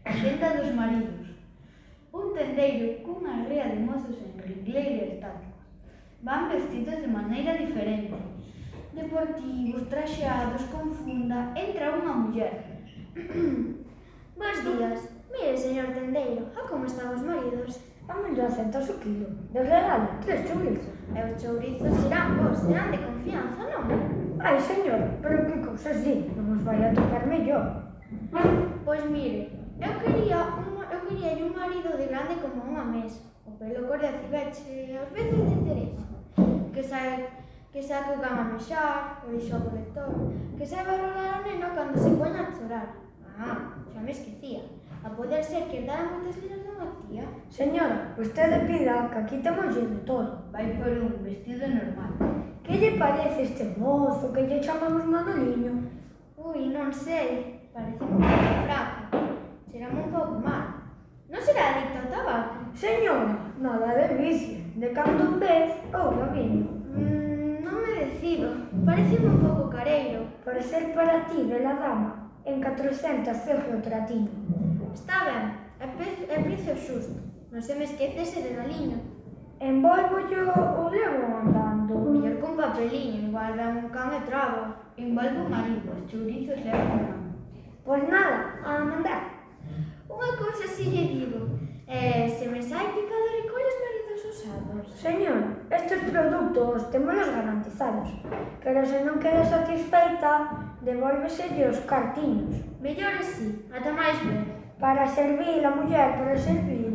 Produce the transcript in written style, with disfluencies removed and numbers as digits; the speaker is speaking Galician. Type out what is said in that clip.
A quenda dos maridos. Un tendeiro cunha rea de mozos en ringleiro estático. Van vestidos de maneira diferente. Deportivos, traxeados, con funda, entra unha muller. Bos días. Mire, señor tendeiro, a como están os maridos? A 1.200 o kilo. De regalo, 3 chourizos. E os chourizos serán vos, serán de confianza, non? Ai, señor, pero que cousas di? Non os vai a tocar mellor. Pois mire, eu quería un marido de grande como unha mesa, o pelo cor de acibeche e os beizos de cerezo, que saque o can a mexar, o lixo ao colector, que saiba rolar o neno cando se poña a chorar. Xa me esquecía. A poder ser que herdara moitas liras dunha tía. Señora, vostede pida que aquí temos de todo. Vai por un vestido normal. Que lle parece este mozo que lle chamamos Manoliño? Ui, non sei, parece un pouco fraco. Serame un pouco mal. Non será adicto ao tabaco? Señora, nada de vicio, de cando en vez ou viño. Non me decido, parece un pouco careiro. Por ser para ti, bela dama, en 400 cejo o tratiño. Está ben, é precio xusto. Non se me esquece ese regaliño. Envolvo-llo ou levo andando? Mellor con papeliño, igual dá un can e traba. Envolve o marido, os chourizos e a funda. Pois nada, a mandar. Unha cousa si lle digo, se me sai picado recolle os maridos usados. Señor, estes produtos témolos garantizados, pero se non queda satisfeita, devólveselle os cartiños. Mellor así, ata máis ver. Para servir a muller, para servir.